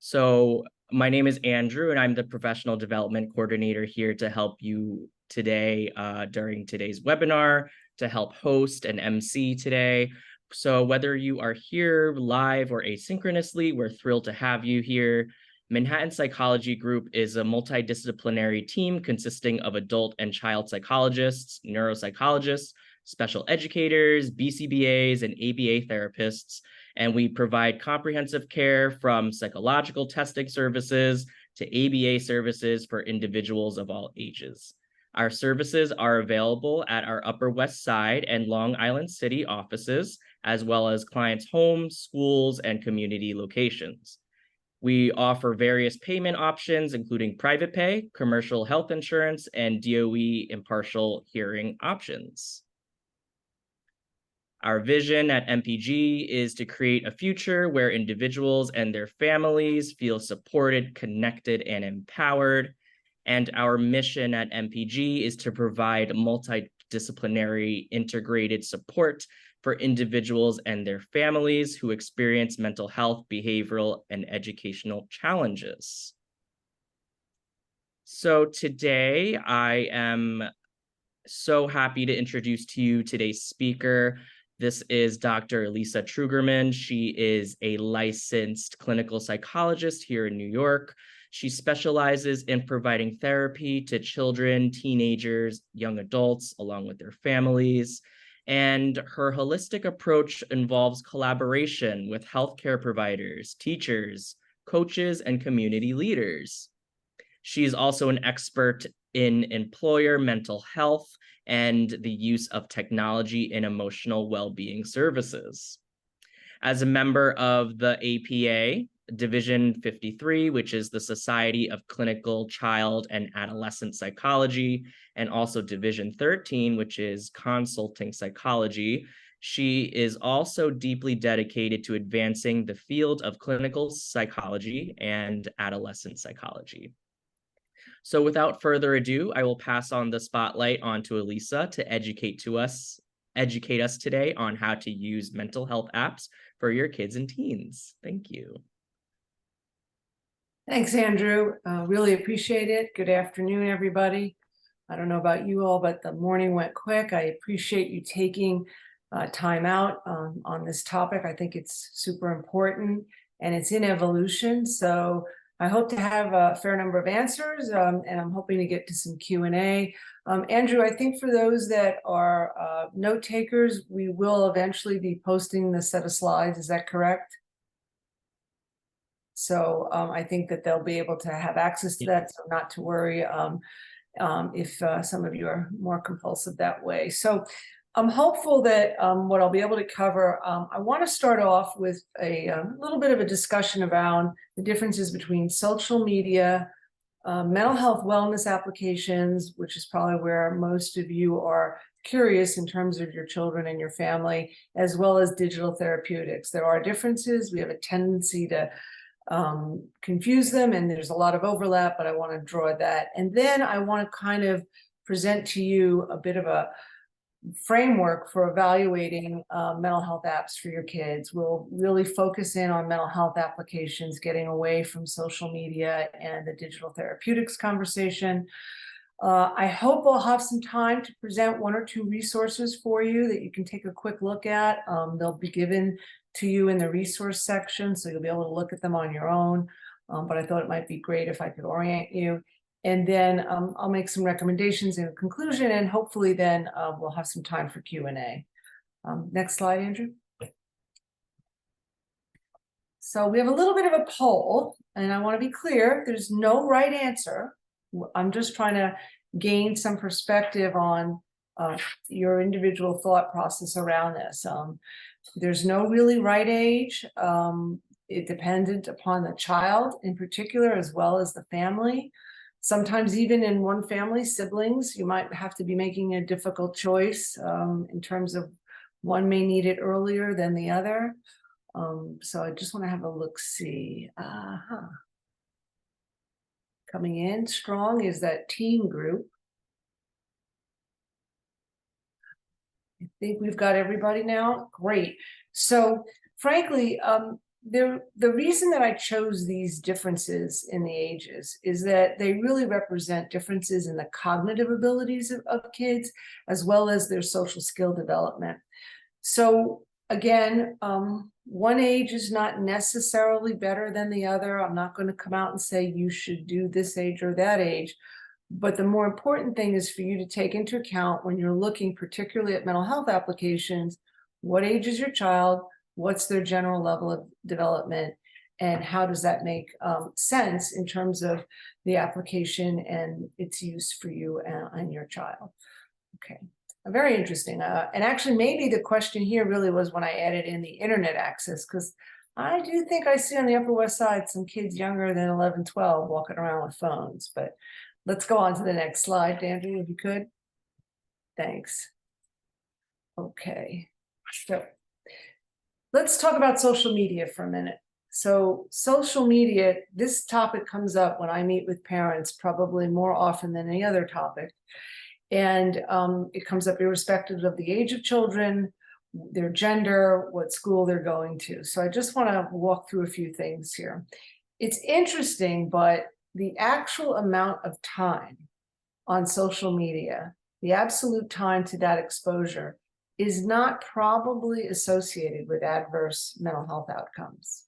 So my name is Andrew, and I'm the professional development coordinator here to help you today during today's webinar, to help host and MC today. So whether you are here live or asynchronously, we're thrilled to have you here. Manhattan Psychology Group is a multidisciplinary team consisting of adult and child psychologists, neuropsychologists, special educators, BCBAs, and ABA therapists. And we provide comprehensive care from psychological testing services to ABA services for individuals of all ages. Our services are available at our Upper West Side and Long Island City offices, as well as clients' homes, schools, and community locations. We offer various payment options, including private pay, commercial health insurance, and DOE impartial hearing options. Our vision at MPG is to create a future where individuals and their families feel supported, connected, and empowered. And our mission at MPG is to provide multidisciplinary integrated support for individuals and their families who experience mental health, behavioral, and educational challenges. So today I am so happy to introduce to you today's speaker. This is Dr. Alisa Trugerman. She is a licensed clinical psychologist here in New York. She specializes in providing therapy to children, teenagers, young adults, along with their families. And her holistic approach involves collaboration with healthcare providers, teachers, coaches, and community leaders. She's also an expert in employer mental health and the use of technology in emotional well-being services. As a member of the APA, Division 53, which is the Society of Clinical Child and Adolescent Psychology, and also Division 13, which is Consulting Psychology, she is also deeply dedicated to advancing the field of clinical psychology and adolescent psychology. So without further ado, I will pass on the spotlight on to Alisa to educate us today on how to use mental health apps for your kids and teens. Thank you. Thanks, Andrew. Really appreciate it. Good afternoon, everybody. I don't know about you all, but the morning went quick. I appreciate you taking time out on this topic. I think it's super important and it's in evolution. So I hope to have a fair number of answers and I'm hoping to get to some Q&A. Andrew, I think for those that are note takers, we will eventually be posting the set of slides. Is that correct? So I think that they'll be able to have access to that, so not to worry if some of you are more compulsive that way. So I'm hopeful that what I'll be able to cover, I want to start off with a little bit of a discussion around the differences between social media, mental health wellness applications, which is probably where most of you are curious in terms of your children and your family, as well as digital therapeutics. There are differences. We have a tendency to confuse them, and there's a lot of overlap, but I want to draw that. And then I want to kind of present to you a bit of a framework for evaluating mental health apps for your kids. We'll really focus in on mental health applications, getting away from social media and the digital therapeutics conversation. I hope we'll have some time to present one or two resources for you that you can take a quick look at. They'll be given to you in the resource section, so you'll be able to look at them on your own. But I thought it might be great if I could orient you. And then I'll make some recommendations in conclusion, and hopefully then we'll have some time for Q&A. Next slide, Andrew. So we have a little bit of a poll, and I want to be clear, there's no right answer. I'm just trying to gain some perspective on your individual thought process around this. There's no really right age. It dependent upon the child in particular, as well as the family. Sometimes even in one family, siblings, you might have to be making a difficult choice in terms of one may need it earlier than the other. So I just want to have a look-see. Coming in strong is that teen group. I think we've got everybody now. Great. So frankly, the reason that I chose these differences in the ages is that they really represent differences in the cognitive abilities of kids, as well as their social skill development. So again, one age is not necessarily better than the other. I'm not going to come out and say you should do this age or that age. But the more important thing is for you to take into account when you're looking particularly at mental health applications, what age is your child, what's their general level of development, and how does that make sense in terms of the application and its use for you and your child. Okay, very interesting. And actually, maybe the question here really was when I added in the internet access, because I do think I see on the Upper West Side some kids younger than 11, 12 walking around with phones. But let's go on to the next slide, Andrew, if you could. Thanks. Okay, so let's talk about social media for a minute. So social media, this topic comes up when I meet with parents probably more often than any other topic. And it comes up irrespective of the age of children, their gender, what school they're going to. So I just want to walk through a few things here. It's interesting, but the actual amount of time on social media, the absolute time to that exposure, is not probably associated with adverse mental health outcomes.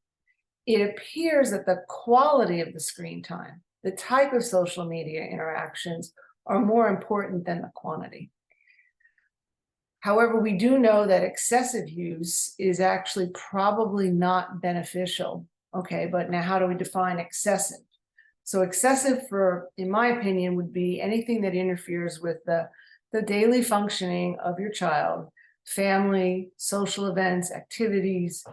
It appears that the quality of the screen time, the type of social media interactions, are more important than the quantity. However, we do know that excessive use is actually probably not beneficial. Okay, but now how do we define excessive? So excessive, in my opinion, would be anything that interferes with the daily functioning of your child, family, social events, activities,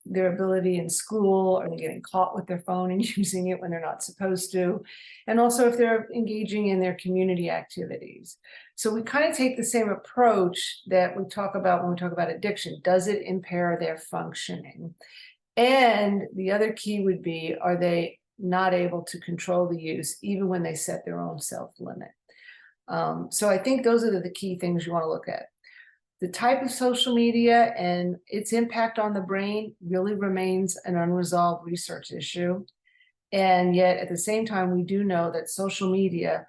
their ability in school. Are they getting caught with their phone and using it when they're not supposed to? And also if they're engaging in their community activities. So we kind of take the same approach that we talk about when we talk about addiction. Does it impair their functioning? And the other key would be, are they not able to control the use even when they set their own self-limit? So I think those are the key things you want to look at. The type of social media and its impact on the brain really remains an unresolved research issue. And yet at the same time, we do know that social media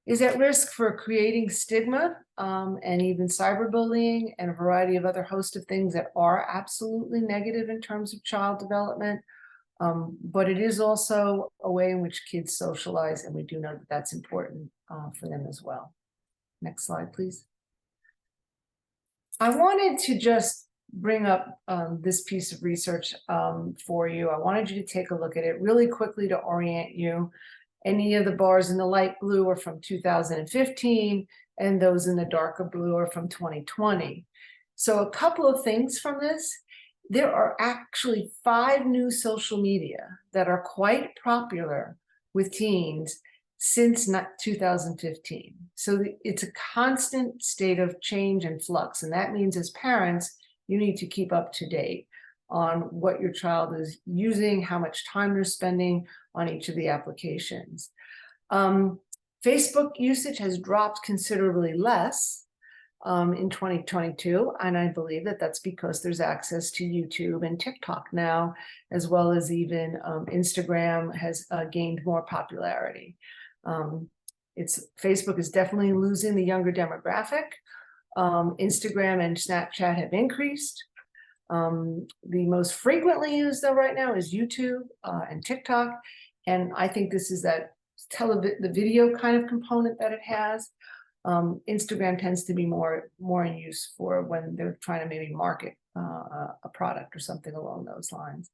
is at risk for creating stigma and even cyberbullying and a variety of other host of things that are absolutely negative in terms of child development. But it is also a way in which kids socialize, and we do know that that's important for them as well. Next slide, please. I wanted to just bring up this piece of research for you. I wanted you to take a look at it really quickly to orient you. Any of the bars in the light blue are from 2015, and those in the darker blue are from 2020. So a couple of things from this. There are actually 5 new social media that are quite popular with teens since 2015. So it's a constant state of change and flux. And that means as parents, you need to keep up to date on what your child is using, how much time they're spending on each of the applications. Facebook usage has dropped considerably less in 2022. And I believe that that's because there's access to YouTube and TikTok now, as well as even Instagram has gained more popularity. Facebook is definitely losing the younger demographic. Instagram and Snapchat have increased. The most frequently used though right now is YouTube and TikTok. And I think this is that the video kind of component that it has. Instagram tends to be more in use for when they're trying to maybe market a product or something along those lines.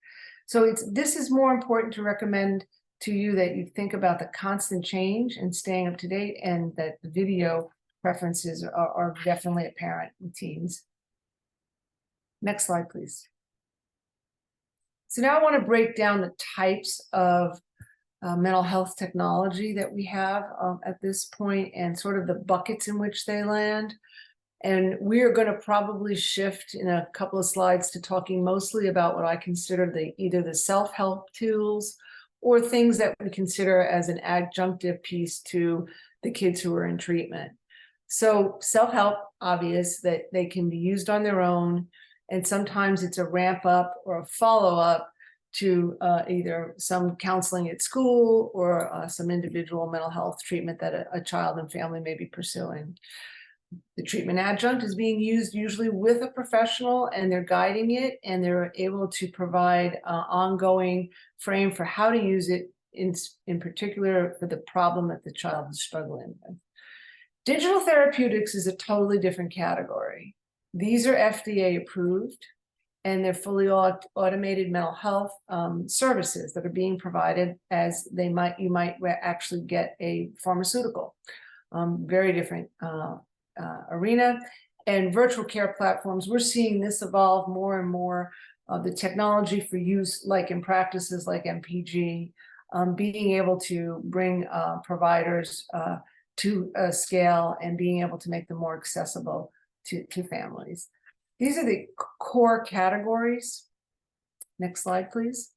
So this is more important to recommend to you that you think about the constant change and staying up to date, and that the video preferences are definitely apparent with teens. Next slide, please. So now I want to break down the types of mental health technology that we have at this point, and sort of the buckets in which they land. And we're going to probably shift in a couple of slides to talking mostly about what I consider either the self-help tools or things that we consider as an adjunctive piece to the kids who are in treatment. So self-help, obvious that they can be used on their own. And sometimes it's a ramp up or a follow up to either some counseling at school or some individual mental health treatment that a child and family may be pursuing. The treatment adjunct is being used usually with a professional, and they're guiding it, and they're able to provide ongoing frame for how to use it in particular for the problem that the child is struggling with. Digital therapeutics is a totally different category. These are FDA approved, and they're fully automated mental health services that are being provided as you might actually get a pharmaceutical. Very different arena. And virtual care platforms, we're seeing this evolve more and more. The technology for use, like in practices like MPG, being able to bring providers to a scale and being able to make them more accessible to families. These are the core categories. Next slide, please.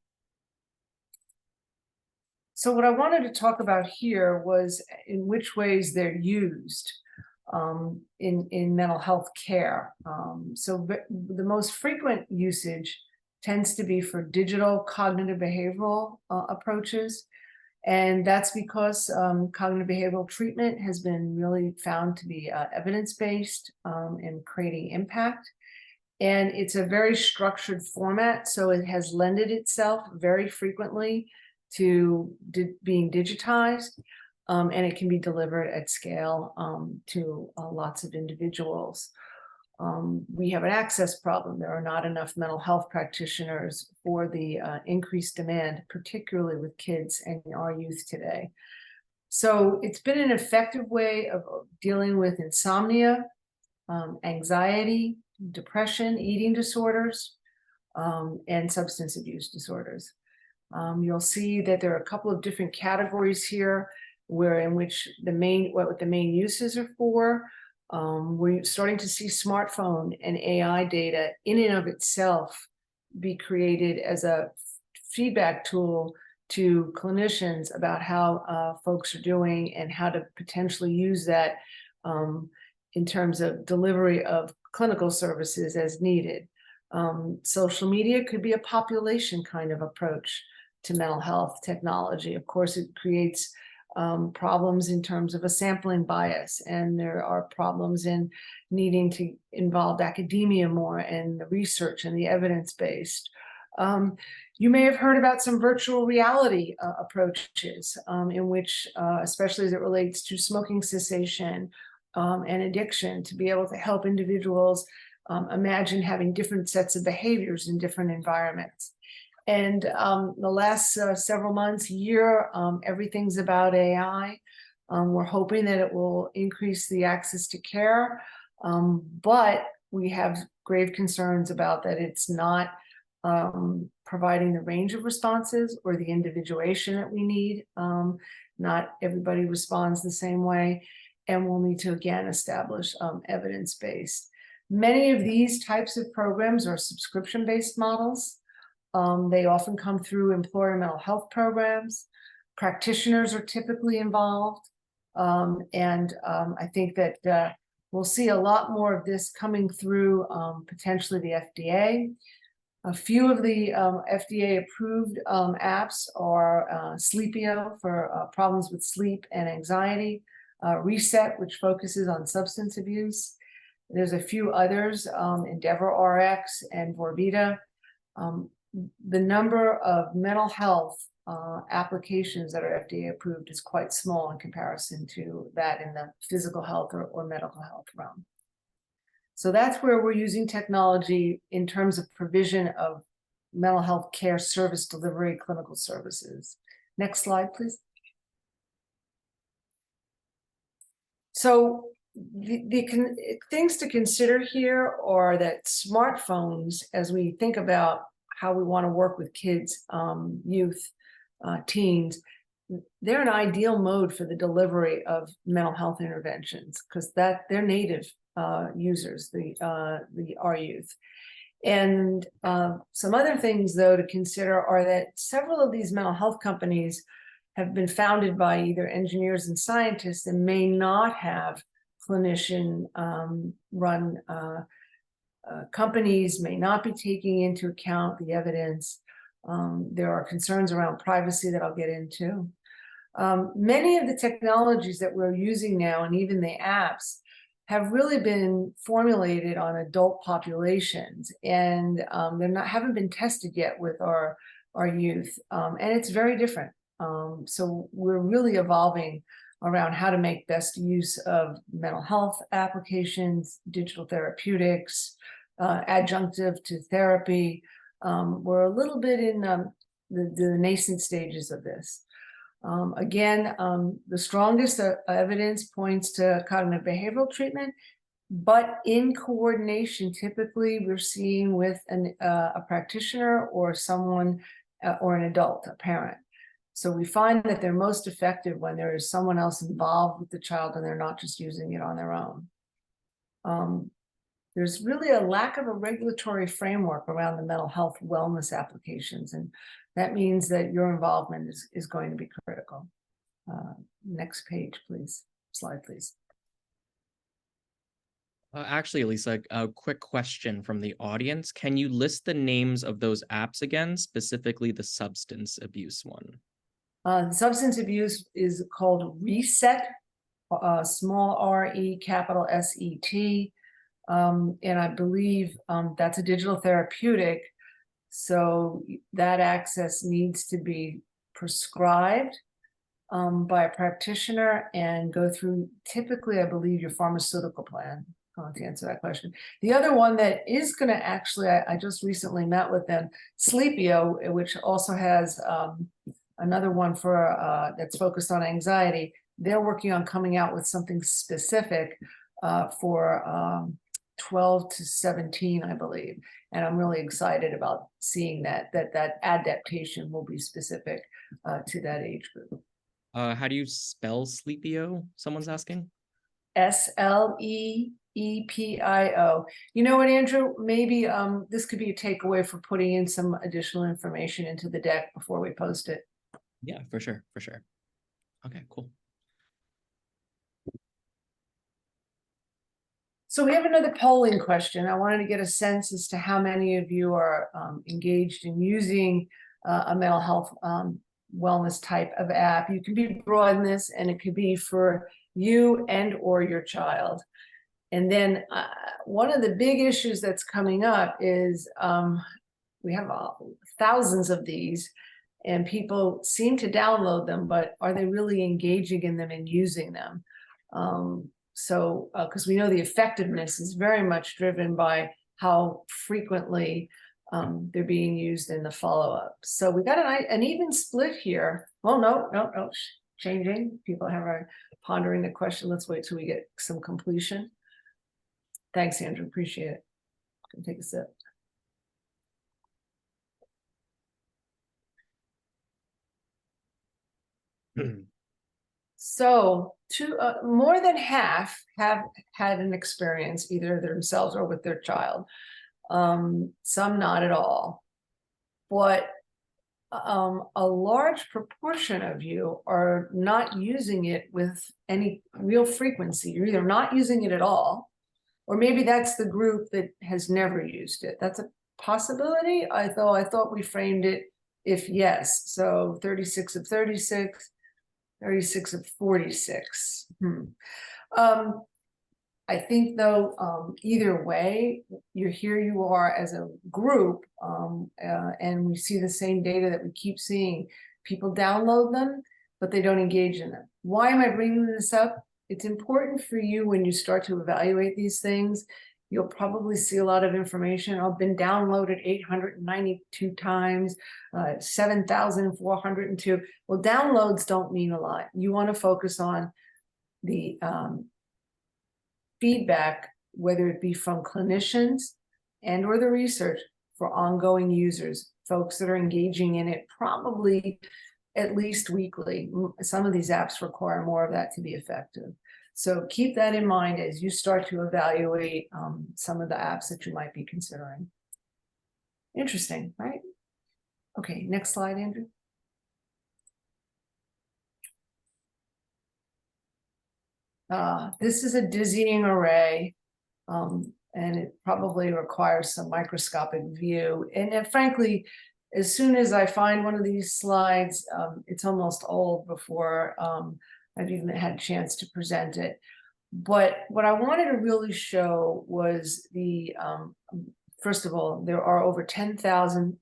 So what I wanted to talk about here was in which ways they're used in mental health care. So the most frequent usage tends to be for digital cognitive behavioral approaches. And that's because cognitive behavioral treatment has been really found to be evidence-based and creating impact. And it's a very structured format, so it has lended itself very frequently to being digitized, and it can be delivered at scale to lots of individuals. We have an access problem. There are not enough mental health practitioners for the increased demand, particularly with kids and our youth today. So it's been an effective way of dealing with insomnia, anxiety, depression, eating disorders, and substance abuse disorders. You'll see that there are a couple of different categories here in which what the main uses are for. We're starting to see smartphone and AI data in and of itself be created as a feedback tool to clinicians about how folks are doing and how to potentially use that in terms of delivery of clinical services as needed. Social media could be a population kind of approach to mental health technology. Of course, it creates problems in terms of a sampling bias, and there are problems in needing to involve academia more and the research and the evidence-based. You may have heard about some virtual reality approaches in which, especially as it relates to smoking cessation and addiction, to be able to help individuals imagine having different sets of behaviors in different environments. And the last several months, year, everything's about AI. We're hoping that it will increase the access to care, but we have grave concerns about that it's not providing the range of responses or the individuation that we need. Not everybody responds the same way, and we'll need to, again, establish evidence-based. Many of these types of programs are subscription-based models. They often come through employer mental health programs. Practitioners are typically involved. And I think that we'll see a lot more of this coming through potentially the FDA. A few of the FDA-approved apps are Sleepio for problems with sleep and anxiety, Reset, which focuses on substance abuse. There's a few others, EndeavorRx and Vorvita. The number of mental health applications that are FDA approved is quite small in comparison to that in the physical health or medical health realm. So that's where we're using technology in terms of provision of mental health care service delivery, clinical services. Next slide, please. So the things to consider here are that smartphones, as we think about how we want to work with kids, youth, teens, they're an ideal mode for the delivery of mental health interventions because they're native users, our youth. And some other things, though, to consider are that several of these mental health companies have been founded by either engineers and scientists and may not have clinician run companies may not be taking into account the evidence. There are concerns around privacy that I'll get into. Many of the technologies that we're using now, and even the apps, have really been formulated on adult populations, and haven't been tested yet with our youth, and it's very different. So we're really evolving around how to make best use of mental health applications, digital therapeutics, adjunctive to therapy. We're a little bit in the nascent stages of this. Again, the strongest evidence points to cognitive behavioral treatment, but in coordination, typically we're seeing with a practitioner or someone or an adult, a parent. So we find that they're most effective when there is someone else involved with the child and they're not just using it on their own. There's really a lack of a regulatory framework around the mental health wellness applications, and that means that your involvement is going to be critical. Next page, please. Slide, please. Actually, Alisa, a quick question from the audience. Can you list the names of those apps again, specifically the substance abuse one? Substance abuse is called Reset, small R-E, capital S-E-T. And I believe that's a digital therapeutic. So that access needs to be prescribed by a practitioner and go through, typically, I believe, your pharmaceutical plan to answer that question. The other one that is going to actually, I just recently met with them, Sleepio, which also has another one for that's focused on anxiety. They're working on coming out with something specific for 12 to 17, I believe. And I'm really excited about seeing that adaptation will be specific to that age group. How do you spell Sleepio? Someone's asking. Sleepio. You know what, Andrew? Maybe this could be a takeaway for putting in some additional information into the deck before we post it. Yeah, for sure, for sure. Okay, cool. So we have another polling question. I wanted to get a sense as to how many of you are engaged in using a mental health wellness type of app. You can be broad in this, and it could be for you and or your child. And then one of the big issues that's coming up is we have thousands of these, and people seem to download them, but are they really engaging in them and using them? So, because we know the effectiveness is very much driven by how frequently they're being used in the follow-up. So we got an even split here. Well, no, changing. People are pondering the question. Let's wait till we get some completion. Thanks, Andrew. Appreciate it. Can take a sip. So more than half have had an experience either themselves or with their child. Some not at all. But a large proportion of you are not using it with any real frequency. You're either not using it at all, or maybe that's the group that has never used it. That's a possibility. I thought we framed it if yes. So 36 of 36. 36 of 46. I think, though, either way, here you are as a group, and we see the same data that we keep seeing. People download them, but they don't engage in them. Why am I bringing this up? It's important for you when you start to evaluate these things. You'll probably see a lot of information. I've been downloaded 892 times, 7,402. Well, downloads don't mean a lot. You want to focus on the feedback, whether it be from clinicians and or the research for ongoing users, folks that are engaging in it probably at least weekly. Some of these apps require more of that to be effective. So keep that in mind as you start to evaluate some of the apps that you might be considering. Interesting, right? Okay, next slide, Andrew. This is a dizzying array. and it probably requires some microscopic view. And frankly, as soon as I find one of these slides, it's almost old before I've even had a chance to present it. But what I wanted to really show was the, first of all, there are over 10,000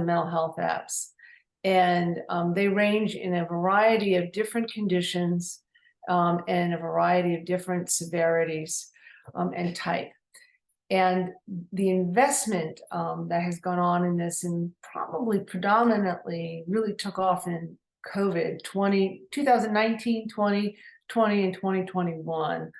mental health apps. And they range in a variety of different conditions and a variety of different severities and type. And the investment that has gone on in this, and probably predominantly really took off in COVID 2019, 2020, and 2021.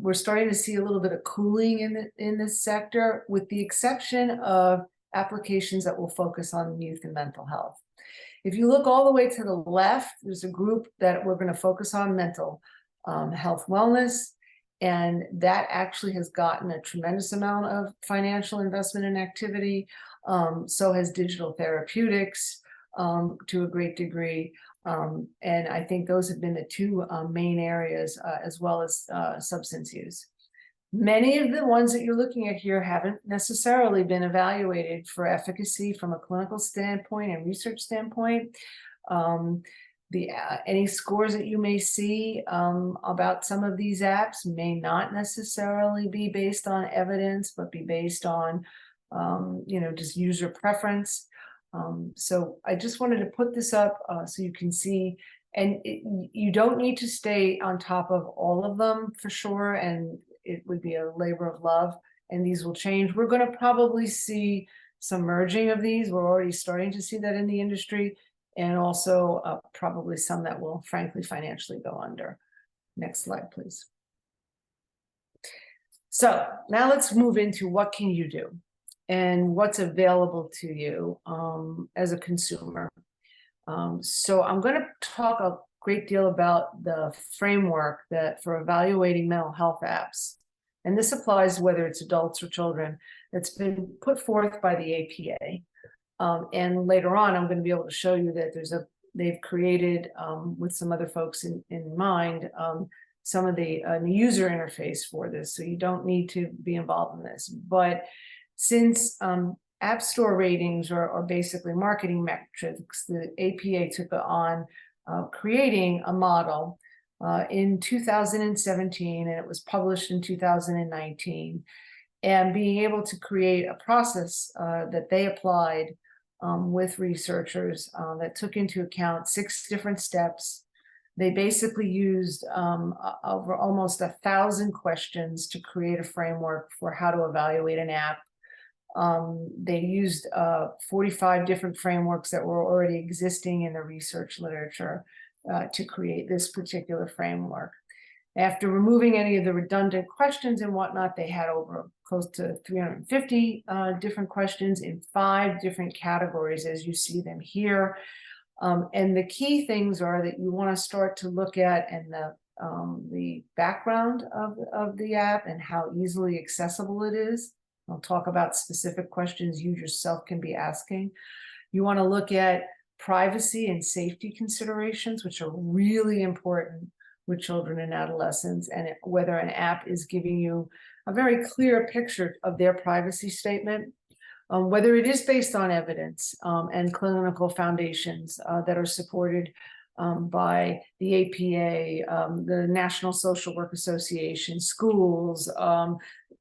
We're starting to see a little bit of cooling in this sector, with the exception of applications that will focus on youth and mental health. If you look all the way to the left, there's a group that we're going to focus on mental health wellness, and that actually has gotten a tremendous amount of financial investment and activity. So has digital therapeutics to a great degree. And I think those have been the two main areas, as well as substance use. Many of the ones that you're looking at here haven't necessarily been evaluated for efficacy from a clinical standpoint and research standpoint. Any scores that you may see about some of these apps may not necessarily be based on evidence, but be based on just user preference. So I just wanted to put this up so you can see, and you don't need to stay on top of all of them for sure, and it would be a labor of love, and these will change. We're going to probably see some merging of these. We're already starting to see that in the industry, and also probably some that will frankly financially go under. Next slide, please. So now let's move into what can you do and what's available to you as a consumer. So I'm going to talk a great deal about the framework that for evaluating mental health apps. And this applies whether it's adults or children, that's been put forth by the APA. And later on, I'm going to be able to show you that they've created, with some other folks in mind, some of the user interface for this. So you don't need to be involved in this. But since App Store ratings are basically marketing metrics, the APA took on creating a model in 2017, and it was published in 2019, and being able to create a process that they applied with researchers that took into account 6 different steps. They basically used over almost 1,000 questions to create a framework for how to evaluate an app. They used 45 different frameworks that were already existing in the research literature to create this particular framework. After removing any of the redundant questions and whatnot, they had over close to 350 different questions in 5 different categories, as you see them here. And the key things are that you want to start to look at and the background of the app and how easily accessible it is. I'll talk about specific questions you yourself can be asking. You want to look at privacy and safety considerations, which are really important with children and adolescents, and whether an app is giving you a very clear picture of their privacy statement, whether it is based on evidence and clinical foundations that are supported by the APA, the National Social Work Association, schools,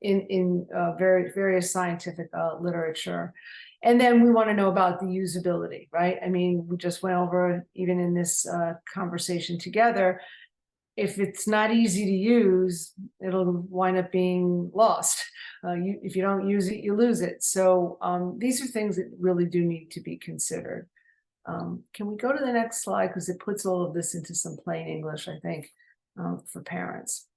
in various scientific literature. And then we want to know about the usability, right? I mean, we just went over, even in this conversation together, if it's not easy to use, it'll wind up being lost. If you don't use it, you lose it. So these are things that really do need to be considered. Can we go to the next slide? Because it puts all of this into some plain English, I think, for parents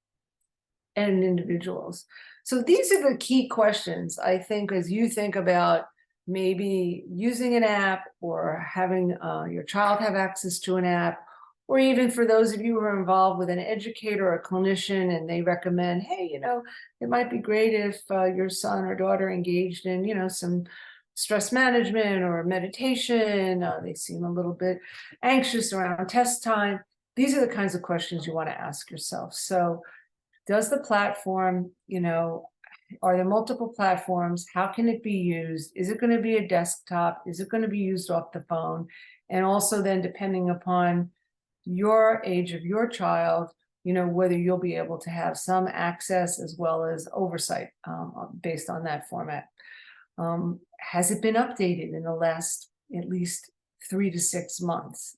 and individuals. So these are the key questions, I think, as you think about maybe using an app or having your child have access to an app, or even for those of you who are involved with an educator or a clinician and they recommend, hey, it might be great if your son or daughter engaged in, some stress management or meditation. They seem a little bit anxious around test time. These are the kinds of questions you want to ask yourself. So does the platform, are there multiple platforms? How can it be used? Is it going to be a desktop? Is it going to be used off the phone? And also then depending upon your age of your child, whether you'll be able to have some access as well as oversight based on that format. Has it been updated in the last at least 3 to 6 months?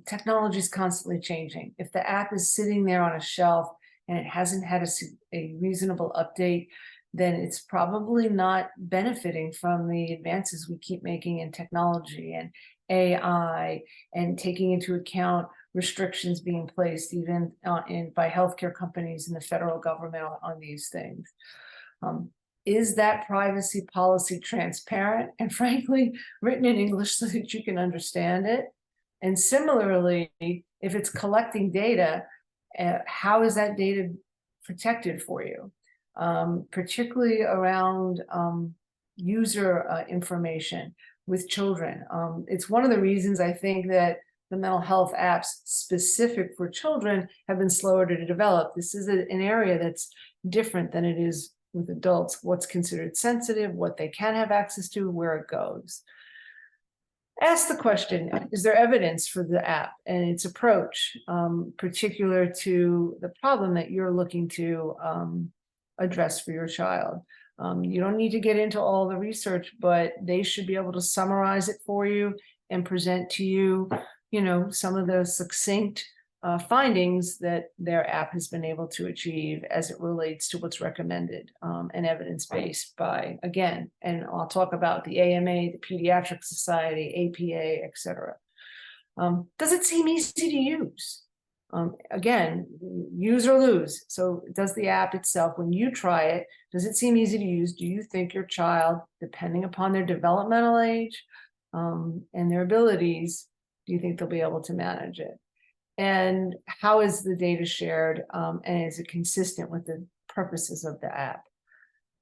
Technology is constantly changing. If the app is sitting there on a shelf and it hasn't had a reasonable update, then it's probably not benefiting from the advances we keep making in technology and AI, and taking into account restrictions being placed even by healthcare companies and the federal government on these things. Is that privacy policy transparent and frankly written in English so that you can understand it? And similarly, if it's collecting data, how is that data protected for you? Particularly around user information with children. It's one of the reasons I think that the mental health apps specific for children have been slower to develop. This is an area that's different than it is with adults, what's considered sensitive, what they can have access to, where it goes. Ask the question, is there evidence for the app and its approach, particular to the problem that you're looking to address for your child? You don't need to get into all the research, but they should be able to summarize it for you and present to you, some of the succinct findings that their app has been able to achieve as it relates to what's recommended and evidence-based by, again, and I'll talk about the AMA, the Pediatric Society, APA, etc. Does it seem easy to use? Again, use or lose. So does the app itself, when you try it, does it seem easy to use? Do you think your child, depending upon their developmental age and their abilities, do you think they'll be able to manage it? And how is the data shared? And is it consistent with the purposes of the app?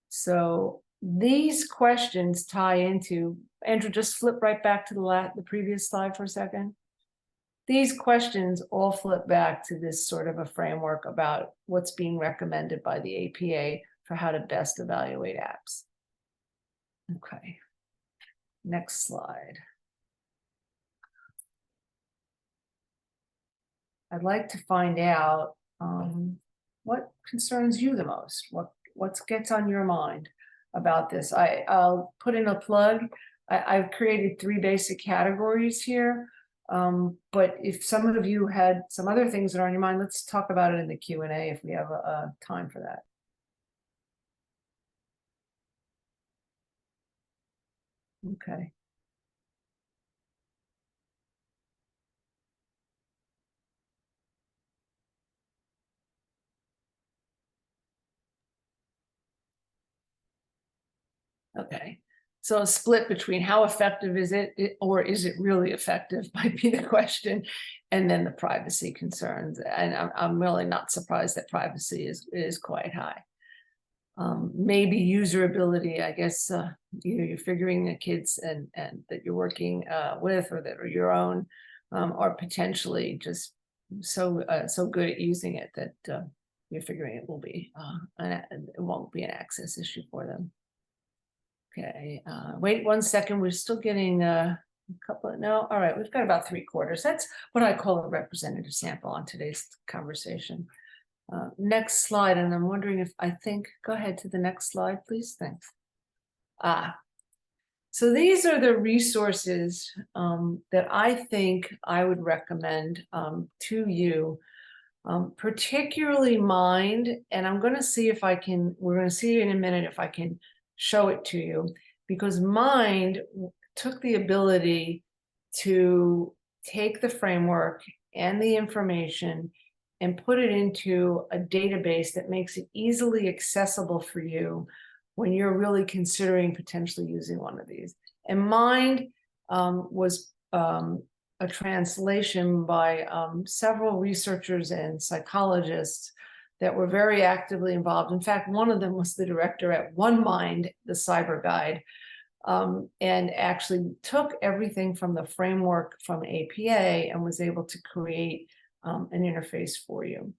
So these questions tie into, Andrew, just flip right back to the previous slide for a second. These questions all flip back to this sort of a framework about what's being recommended by the APA for how to best evaluate apps. Okay, next slide. I'd like to find out what concerns you the most, what gets on your mind about this. I'll put in a plug. I've created 3 basic categories here. But if some of you had some other things that are on your mind, let's talk about it in the Q&A if we have a time for that. Okay. Okay. So a split between how effective is it, or is it really effective might be the question, and then the privacy concerns. And I'm really not surprised that privacy is quite high. Maybe usability, I guess, you're figuring the kids and that you're working with or that are your own are potentially just so good at using it that you're figuring it will be it won't be an access issue for them. Okay, wait 1 second. We're still getting a couple of, no, all right, we've got about 3/4. That's what I call a representative sample on today's conversation. Next slide, and I'm wondering if go ahead to the next slide, please. Thanks. So these are the resources that I think I would recommend to you, particularly Mind, and I'm going to see if I can, we're going to see in a minute if I can show it to you, because Mind took the ability to take the framework and the information and put it into a database that makes it easily accessible for you when you're really considering potentially using one of these. And Mind was a translation by several researchers and psychologists that were very actively involved. In fact, one of them was the director at One Mind, the cyber guide, and actually took everything from the framework from APA and was able to create an interface for you.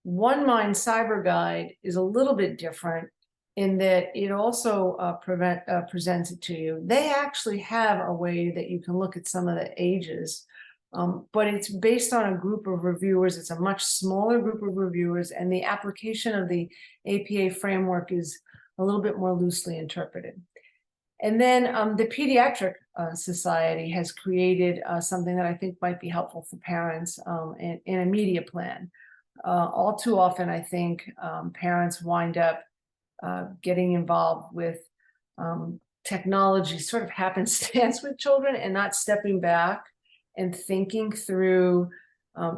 One Mind Cyber Guide is a little bit different in that it also presents it to you. They actually have a way that you can look at some of the ages, but it's based on a group of reviewers. It's a much smaller group of reviewers, and the application of the APA framework is a little bit more loosely interpreted. And then the Pediatric Society has created something that I think might be helpful for parents in a media plan. All too often, I think parents wind up getting involved with technology sort of happenstance with children and not stepping back and thinking through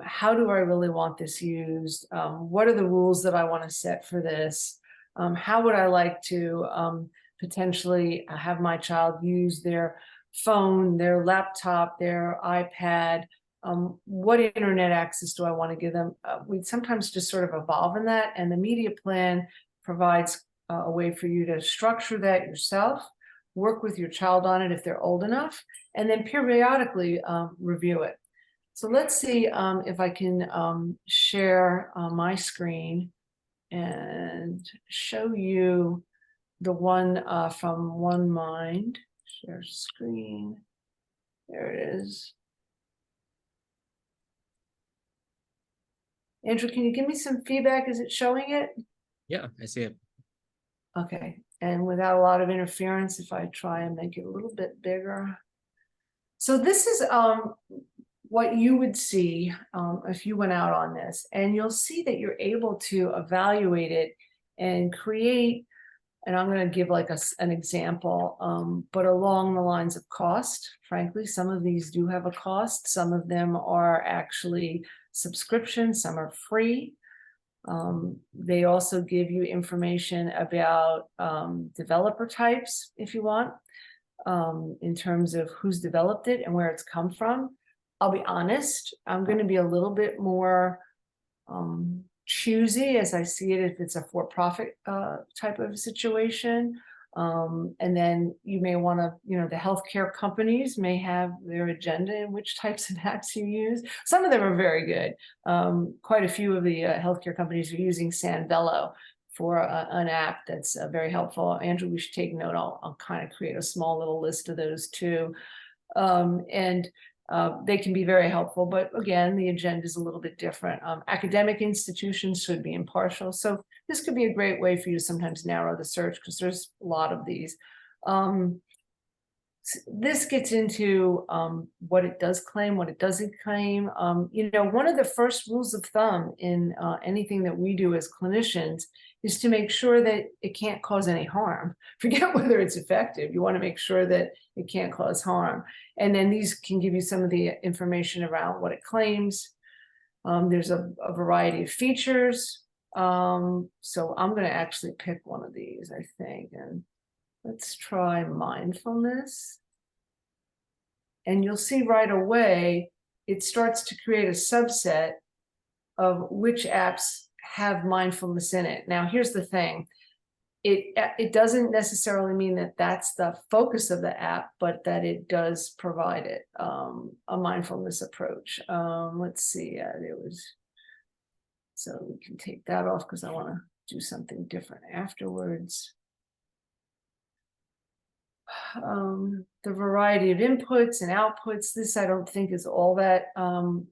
how do I really want this used? What are the rules that I want to set for this? How would I like to potentially have my child use their phone, their laptop, their iPad? What internet access do I want to give them? We sometimes just sort of evolve in that, and the media plan provides a way for you to structure that yourself, work with your child on it if they're old enough, and then periodically review it. So let's see if I can share my screen and show you the one from One Mind. Share screen. There it is. Andrew, can you give me some feedback? Is it showing it? Yeah, I see it. Okay, and without a lot of interference, if I try and make it a little bit bigger. So this is what you would see if you went out on this, and you'll see that you're able to evaluate it and create, and I'm going to give like an example, but along the lines of cost. Frankly, some of these do have a cost. Some of them are actually subscriptions, some are free. They also give you information about developer types if you want, in terms of who's developed it and where it's come from. I'll be honest, I'm going to be a little bit more choosy as I see it if it's a for-profit type of situation. And then you may want to, the healthcare companies may have their agenda in which types of apps you use. Some of them are very good. Quite a few of the healthcare companies are using Sandvello for an app that's very helpful. Andrew, we should take note. I'll kind of create a small little list of those too. They can be very helpful, but again, the agenda is a little bit different. Academic institutions should be impartial. So this could be a great way for you to sometimes narrow the search because there's a lot of these. This gets into what it does claim, what it doesn't claim. One of the first rules of thumb in anything that we do as clinicians is to make sure that it can't cause any harm. Forget whether it's effective. You want to make sure that it can't cause harm. And then these can give you some of the information around what it claims. There's a variety of features. So I'm going to actually pick one of these, I think. And let's try mindfulness. And you'll see right away, it starts to create a subset of which apps have mindfulness in it. Now, here's the thing. It doesn't necessarily mean that that's the focus of the app, but that it does provide it a mindfulness approach. Let's see, so we can take that off because I want to do something different afterwards. The variety of inputs and outputs, this I don't think is all that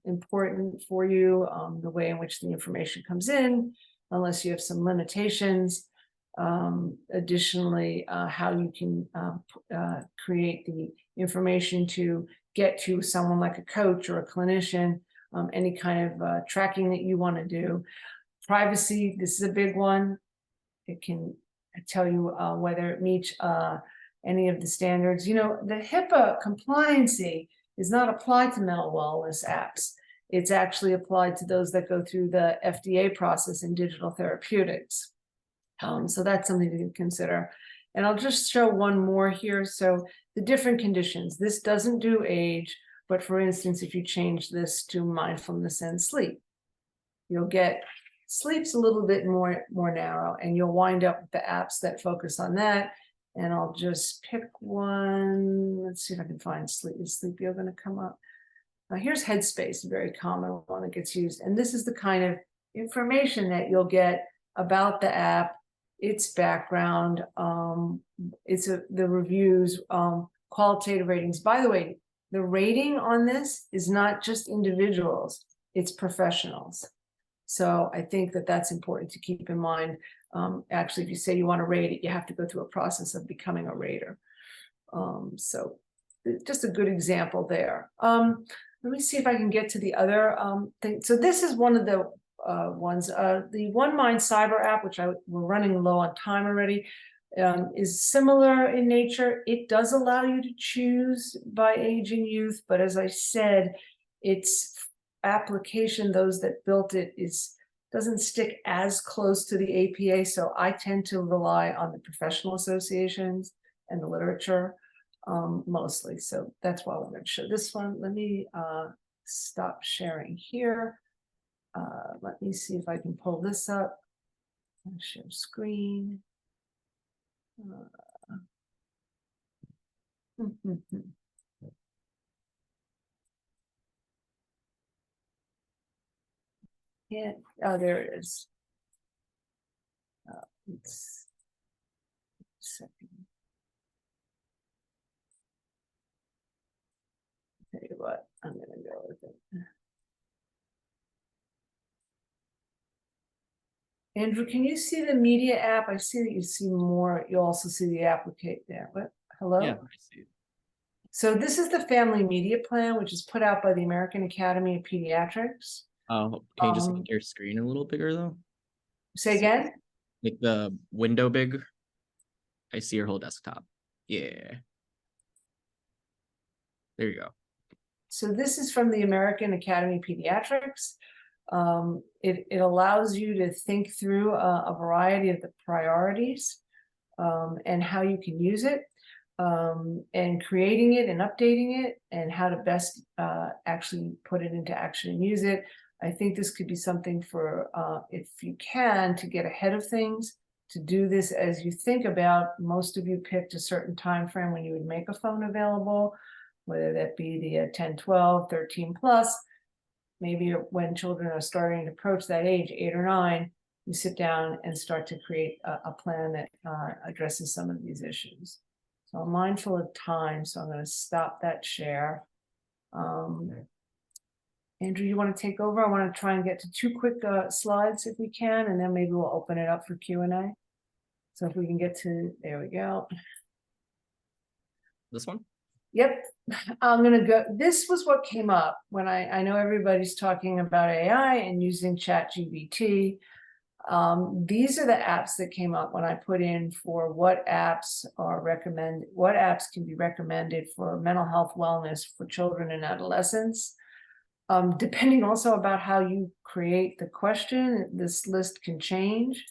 important for you, the way in which the information comes in, unless you have some limitations. Additionally, how you can create the information to get to someone like a coach or a clinician, any kind of tracking that you want to do. Privacy, this is a big one. It can tell you whether it meets any of the standards. The HIPAA compliancy is not applied to mental wellness apps. It's actually applied to those that go through the FDA process in digital therapeutics. So that's something to consider. And I'll just show one more here. So the different conditions. This doesn't do age, but for instance, if you change this to mindfulness and sleep, you'll get sleep's a little bit more narrow, and you'll wind up with the apps that focus on that. And I'll just pick one. Let's see if I can find sleep. Is sleep yoga going to come up? Now here's Headspace, a very common one that gets used. And this is the kind of information that you'll get about the app, its background, the reviews, qualitative ratings. By the way, the rating on this is not just individuals, it's professionals. So I think that that's important to keep in mind. Actually, if you say you want to rate it, you have to go through a process of becoming a rater. So just a good example there. Let me see if I can get to the other thing. So this is one of the ones, the One Mind Cyber app, which we're running low on time already, is similar in nature. It does allow you to choose by age and youth, but as I said, its application, those that built it, doesn't stick as close to the APA, so I tend to rely on the professional associations and the literature mostly. So that's why we're going to show this one. Let me stop sharing here. Let me see if I can pull this up. I'll share screen. Yeah, oh, there it is. It's second. Tell you what, I'm gonna go with it. Andrew, can you see the media app? I see that you see more. You also see the applicate there. What? Hello? Yeah, I see it. So this is the family media plan, which is put out by the American Academy of Pediatrics. Can you just make your screen a little bigger though? Say again? Make the window big. I see your whole desktop. Yeah. There you go. So this is from the American Academy of Pediatrics. It allows you to think through a variety of the priorities and how you can use it, and creating it and updating it, and how to best actually put it into action and use it. I think this could be something for, if you can, to get ahead of things, to do this as you think about. Most of you picked a certain time frame when you would make a phone available, whether that be the 10, 12, 13 plus. Maybe when children are starting to approach that age, 8 or 9, you sit down and start to create a plan that addresses some of these issues. So I'm mindful of time, so I'm going to stop that share. Andrew, you want to take over? I want to try and get to 2 quick slides if we can, and then maybe we'll open it up for Q&A. So if we can get to, there we go. This one? Yep, I'm gonna go. This was what came up when I know everybody's talking about AI and using ChatGPT. These are the apps that came up when I put in for what apps are recommended, what apps can be recommended for mental health wellness for children and adolescents. Depending also about how you create the question, this list can change.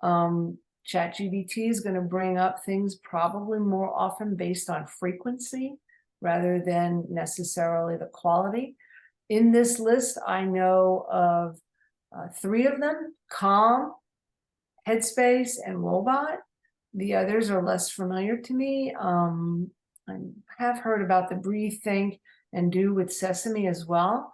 ChatGPT is going to bring up things probably more often based on frequency rather than necessarily the quality. In this list, I know of 3 of them: Calm, Headspace, and Robot. The others are less familiar to me. I have heard about the Breathe, Think, and Do with Sesame as well.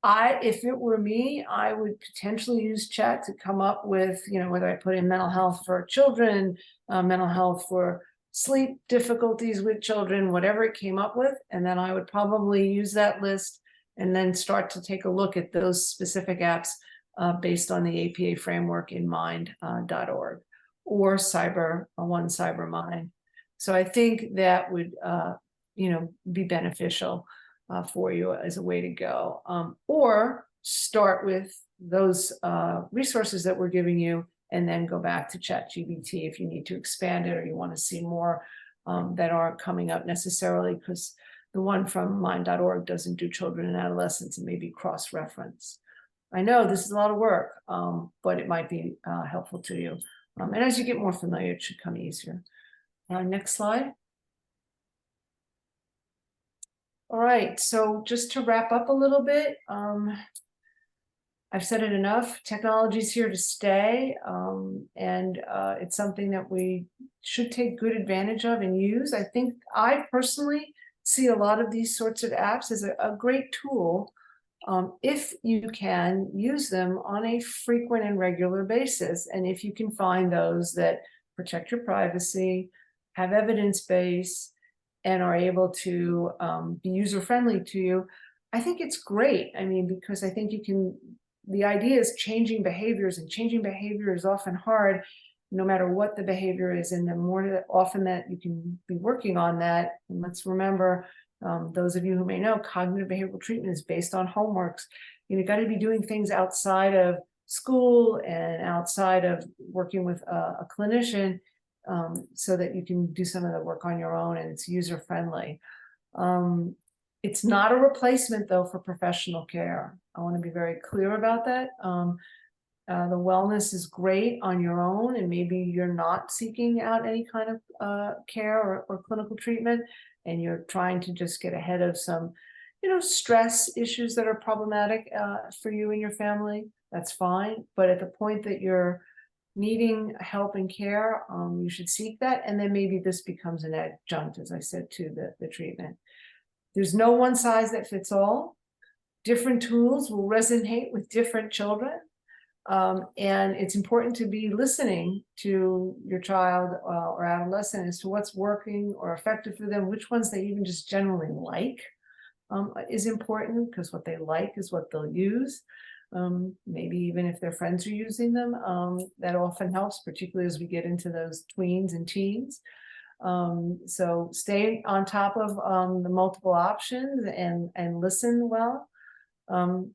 If it were me, I would potentially use chat to come up with, whether I put in mental health for children, mental health for sleep difficulties with children, whatever it came up with. And then I would probably use that list and then start to take a look at those specific apps based on the APA framework in mind.org or One Cyber Mind. So I think that would, be beneficial for you as a way to go, or start with those resources that we're giving you and then go back to ChatGPT if you need to expand it or you want to see more that aren't coming up necessarily, because the one from mind.org doesn't do children and adolescents and maybe cross-reference. I know this is a lot of work, but it might be helpful to you. And as you get more familiar, it should come easier. Next slide. All right, so just to wrap up a little bit, I've said it enough. Technology is here to stay, and it's something that we should take good advantage of and use. I think I personally see a lot of these sorts of apps as a great tool if you can use them on a frequent and regular basis. And if you can find those that protect your privacy, have evidence base, and are able to be user friendly to you, I think it's great. I mean, because I think you can, the idea is changing behaviors, and changing behavior is often hard, no matter what the behavior is. And the more often that you can be working on that, and let's remember, those of you who may know, cognitive behavioral treatment is based on homeworks. You got to be doing things outside of school and outside of working with a clinician, so that you can do some of the work on your own and it's user friendly. It's not a replacement, though, for professional care. I want to be very clear about that. The wellness is great on your own, and maybe you're not seeking out any kind of care or clinical treatment, and you're trying to just get ahead of some, stress issues that are problematic for you and your family. That's fine. But at the point that you're needing help and care, you should seek that. And then maybe this becomes an adjunct, as I said, to the treatment. There's no one size that fits all. Different tools will resonate with different children. And it's important to be listening to your child or adolescent as to what's working or effective for them, which ones they even just generally like, is important, because what they like is what they'll use. Maybe even if their friends are using them, that often helps, particularly as we get into those tweens and teens. So stay on top of the multiple options and listen well.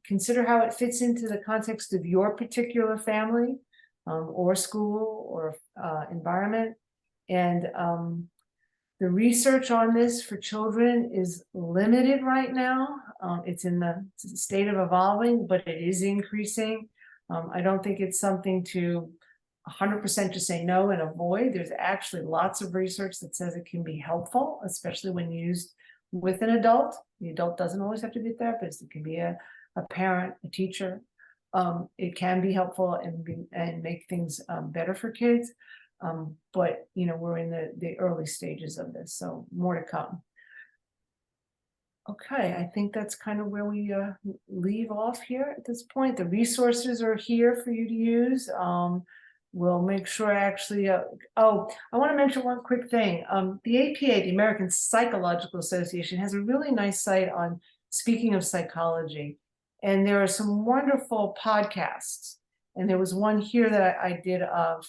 Consider how it fits into the context of your particular family, or school, or environment. And the research on this for children is limited right now. It's in the state of evolving, but it is increasing. I don't think it's something to 100% just say no and avoid. There's actually lots of research that says it can be helpful, especially when used with an adult. The adult doesn't always have to be a therapist. It can be a parent, a teacher. It can be helpful and make things better for kids. But we're in the early stages of this, so more to come. Okay, I think that's kind of where we leave off here at this point. The resources are here for you to use. We'll make sure actually, I want to mention one quick thing. The APA, the American Psychological Association, has a really nice site on speaking of psychology. And there are some wonderful podcasts. And there was one here that I did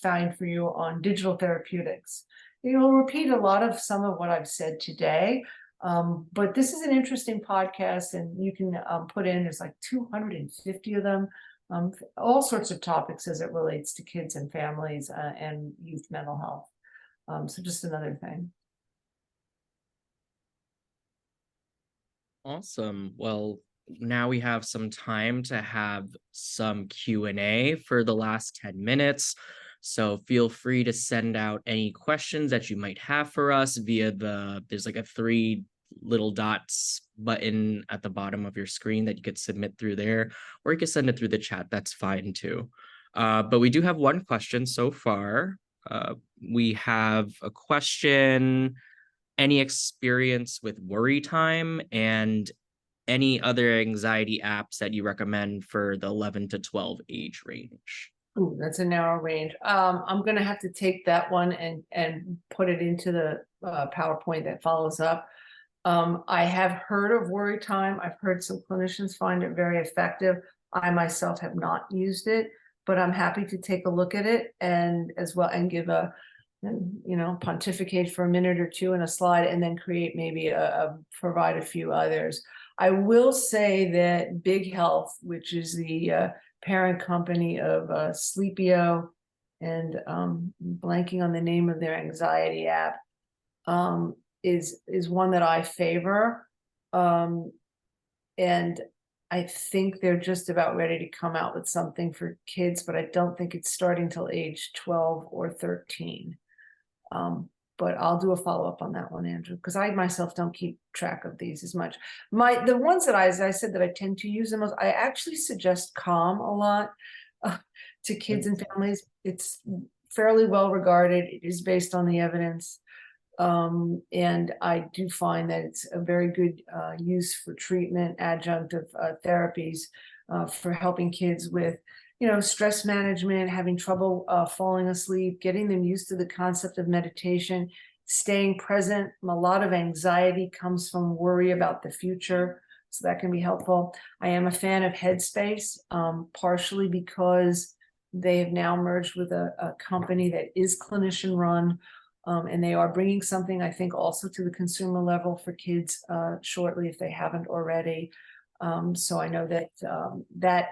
find for you on digital therapeutics. It'll repeat a lot of some of what I've said today. But this is an interesting podcast, and you can put in, there's like 250 of them, all sorts of topics as it relates to kids and families and youth mental health. So just another thing. Awesome. Well, now we have some time to have some Q&A for the last 10 minutes. So feel free to send out any questions that you might have for us via there's like a 3 little dots button at the bottom of your screen that you could submit through there, or you can send it through the chat. That's fine too. But we do have one question so far. We have a question: any experience with worry time, and any other anxiety apps that you recommend for the 11 to 12 age range? Ooh, that's a narrow range. I'm going to have to take that one and put it into the PowerPoint that follows up. I have heard of worry time. I've heard some clinicians find it very effective. I myself have not used it, but I'm happy to take a look at it and as well, and give pontificate for a minute or two in a slide, and then create maybe provide a few others. I will say that Big Health, which is the parent company of Sleepio, and blanking on the name of their anxiety app, is one that I favor. And I think they're just about ready to come out with something for kids, but I don't think it's starting till age 12 or 13. But I'll do a follow-up on that one, Andrew, because I myself don't keep track of these as much. The ones that as I said, that I tend to use the most, I actually suggest Calm a lot to kids and families. It's fairly well regarded. It is based on the evidence. And I do find that it's a very good use for treatment, adjunctive therapies for helping kids with, stress management, having trouble falling asleep, getting them used to the concept of meditation, staying present. A lot of anxiety comes from worry about the future, so that can be helpful. I am a fan of Headspace, partially because they have now merged with a company that is clinician run. And they are bringing something, I think, also to the consumer level for kids shortly, if they haven't already. So I know that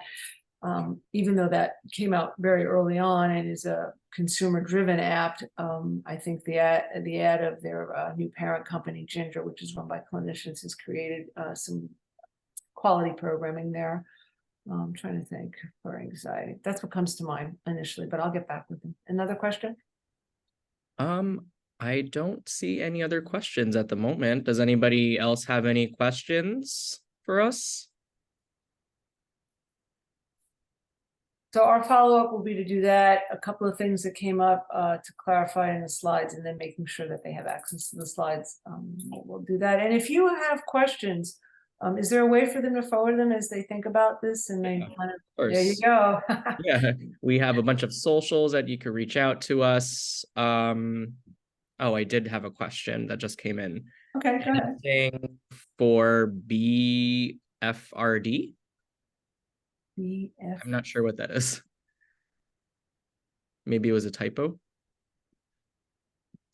even though that came out very early on and is a consumer-driven app, I think the ad of their new parent company, Ginger, which is run by clinicians, has created some quality programming there. I'm trying to think for anxiety. That's what comes to mind initially, but I'll get back with them. Another question? I don't see any other questions at the moment. Does anybody else have any questions for us? So our follow-up will be to do that. A couple of things that came up to clarify in the slides, and then making sure that they have access to the slides. We'll do that. And if you have questions, is there a way for them to forward them as they think about this? And they kind of, there you go. Yeah, we have a bunch of socials that you can reach out to us. Oh, I did have a question that just came in. Okay, go ahead. Anything for BFRD? I'm not sure what that is. Maybe it was a typo.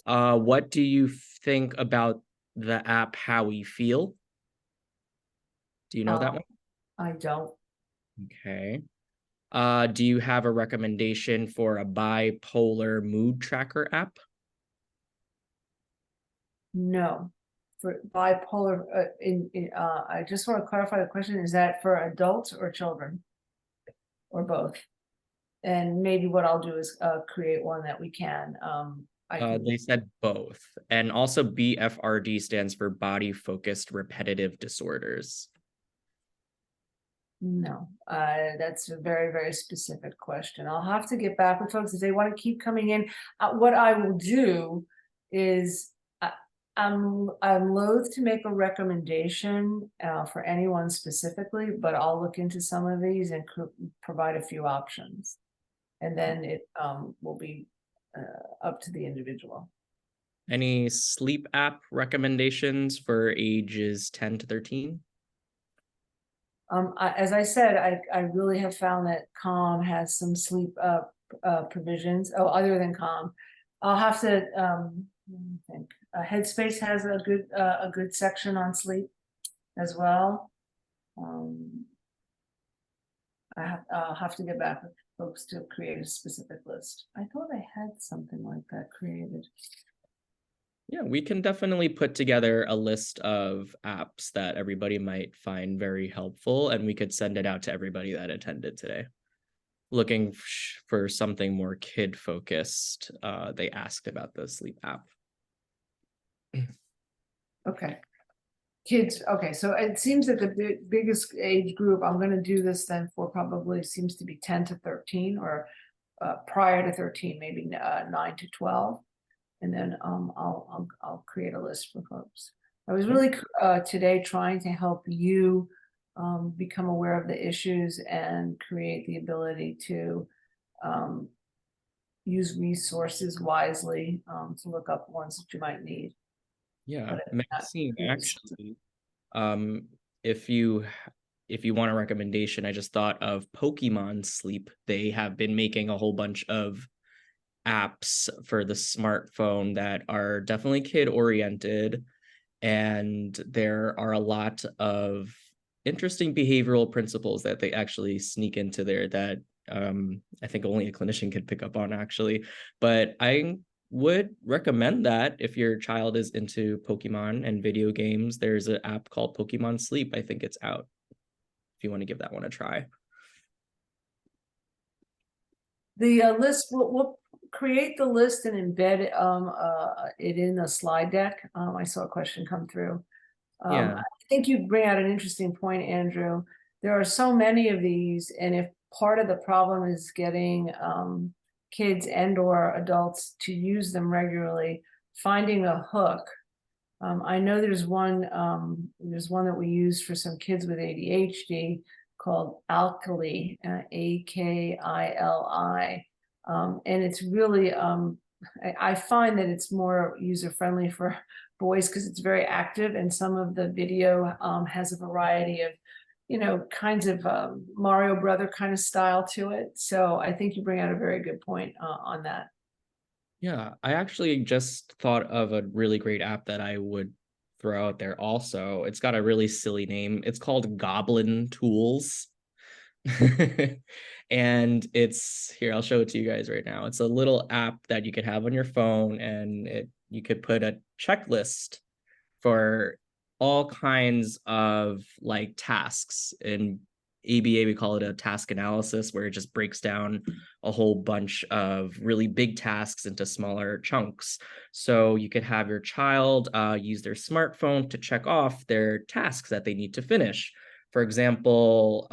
What do you think about the app How We Feel? Do you know that one? I don't. Okay. Do you have a recommendation for a bipolar mood tracker app? No. For bipolar, I just want to clarify the question. Is that for adults or children? Or both? And maybe what I'll do is create one that we can. They said both. And also BFRD stands for body focused repetitive disorders. No, that's a very, very specific question. I'll have to get back with folks if they want to keep coming in. What I will do is I'm loath to make a recommendation for anyone specifically, but I'll look into some of these and provide a few options. And then it will be up to the individual. Any sleep app recommendations for ages 10 to 13? As I said, I really have found that Calm has some sleep provisions. Oh, other than Calm, I'll have to think. Headspace has a good section on sleep as well. I'll have to get back with folks to create a specific list. I thought I had something like that created. Yeah, we can definitely put together a list of apps that everybody might find very helpful, and we could send it out to everybody that attended today. Looking for something more kid focused, they asked about the sleep app. Okay. Kids, okay, so it seems that the biggest age group I'm going to do this then for probably seems to be 10 to 13, or prior to 13, maybe 9 to 12. And then I'll create a list for folks. I was really today trying to help you become aware of the issues and create the ability to use resources wisely to look up ones that you might need. Yeah, Maxine, actually, if you want a recommendation, I just thought of Pokemon Sleep. They have been making a whole bunch of apps for the smartphone that are definitely kid oriented, and there are a lot of interesting behavioral principles that they actually sneak into there that I think only a clinician could pick up on, actually. But I would recommend that if your child is into Pokemon and video games, there's an app called Pokemon Sleep. I think it's out if you want to give that one a try. The list, we'll create the list and embed it in the slide deck. I saw a question come through. Yeah. I think you bring out an interesting point, Andrew. There are so many of these, and if part of the problem is getting kids and or adults to use them regularly, finding a hook. I know there's one that we use for some kids with ADHD called Alkali, Akili, and it's really I find that it's more user friendly for boys because it's very active, and some of the video has a variety of kinds of Mario Brother kind of style to it. So I think you bring out a very good point on that. Yeah, I actually just thought of a really great app that I would throw out there also. It's got a really silly name. It's called Goblin Tools. And it's here, I'll show it to you guys right now. It's a little app that you could have on your phone, and you could put a checklist for all kinds of like tasks. In ABA, we call it a task analysis, where it just breaks down a whole bunch of really big tasks into smaller chunks. So you could have your child use their smartphone to check off their tasks that they need to finish. For example,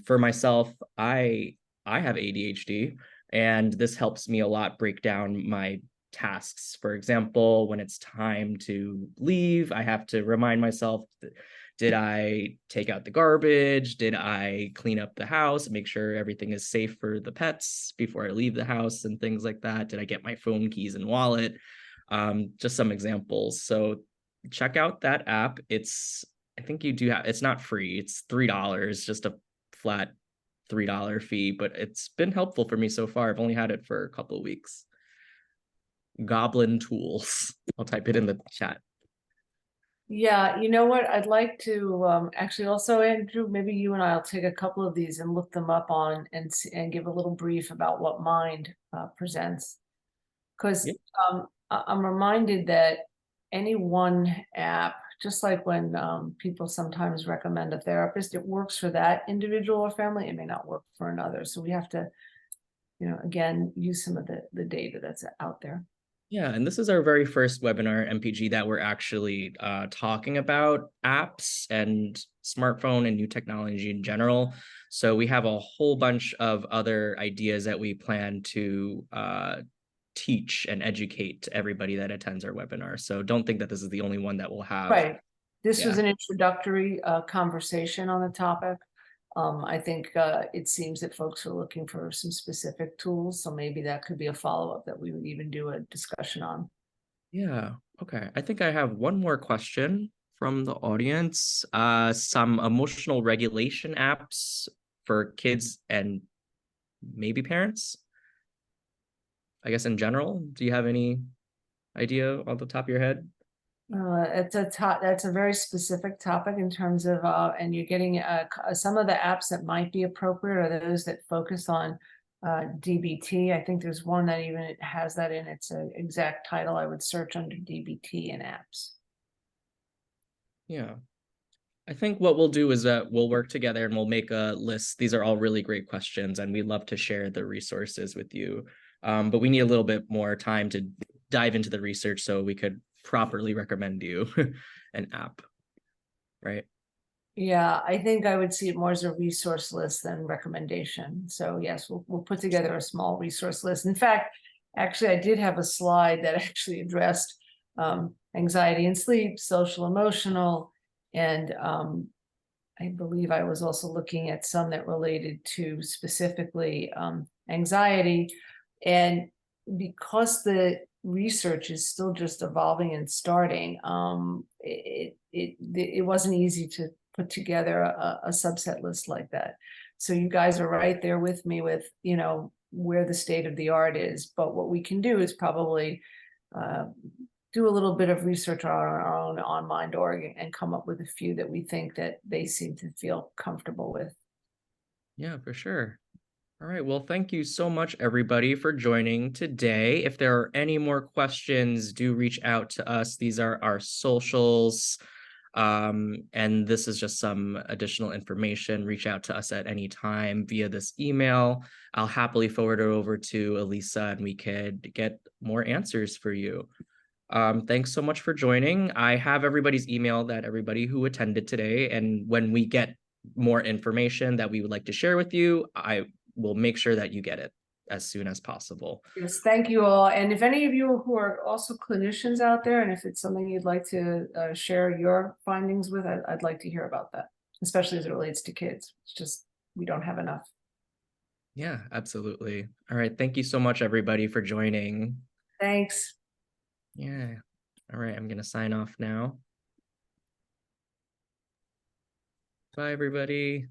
for myself, I have ADHD, and this helps me a lot break down my tasks. For example, when it's time to leave, I have to remind myself, did I take out the garbage? Did I clean up the house, make sure everything is safe for the pets before I leave the house and things like that? Did I get my phone, keys, and wallet? Just some examples. So check out that app. I think you do have, it's not free. It's $3, just a flat $3 fee, but it's been helpful for me so far. I've only had it for a couple of weeks. Goblin Tools. I'll type it in the chat. Yeah, you know what? I'd like to actually also, Andrew, maybe you and I'll take a couple of these and look them up on and give a little brief about what Mind presents. Because I'm reminded that any one app, just like when people sometimes recommend a therapist, it works for that individual or family. It may not work for another. So we have to, again, use some of the data that's out there. Yeah, and this is our very first webinar, MPG, that we're actually talking about apps and smartphone and new technology in general. So we have a whole bunch of other ideas that we plan to teach and educate everybody that attends our webinar. So don't think that this is the only one that we'll have. Right. This was Yeah. an introductory conversation on the topic. I think it seems that folks are looking for some specific tools, so maybe that could be a follow-up that we would even do a discussion on. Yeah. Okay. I think I have one more question from the audience. Some emotional regulation apps for kids and maybe parents, I guess, in general. Do you have any idea off the top of your head? That's a very specific topic in terms of, and you're getting some of the apps that might be appropriate are those that focus on DBT. I think there's one that even has that in its exact title. I would search under DBT and apps. Yeah. I think what we'll do is that we'll work together and we'll make a list. These are all really great questions, and we'd love to share the resources with you. But we need a little bit more time to dive into the research so we could properly recommend you an app, right? Yeah, I think I would see it more as a resource list than recommendation. So yes, we'll put together a small resource list. In fact, actually, I did have a slide that actually addressed anxiety and sleep, social, emotional, and I believe I was also looking at some that related to specifically anxiety. And because the research is still just evolving and starting, it wasn't easy to put together a subset list like that. So you guys are right there with me with, where the state of the art is. But what we can do is probably do a little bit of research on our own on Mind.org and come up with a few that we think that they seem to feel comfortable with. Yeah, for sure. All right. Well, thank you so much, everybody, for joining today. If there are any more questions, do reach out to us. These are our socials. And this is just some additional information. Reach out to us at any time via this email. I'll happily forward it over to Alisa, and we could get more answers for you. Thanks so much for joining. I have everybody's email, that everybody who attended today. And when we get more information that we would like to share with you, I will make sure that you get it as soon as possible. Yes, thank you all. And if any of you who are also clinicians out there, and if it's something you'd like to share your findings with, I'd like to hear about that, especially as it relates to kids. It's just, we don't have enough. Yeah, absolutely. All right. Thank you so much, everybody, for joining. Thanks. Yeah. All right. I'm going to sign off now. Bye, everybody.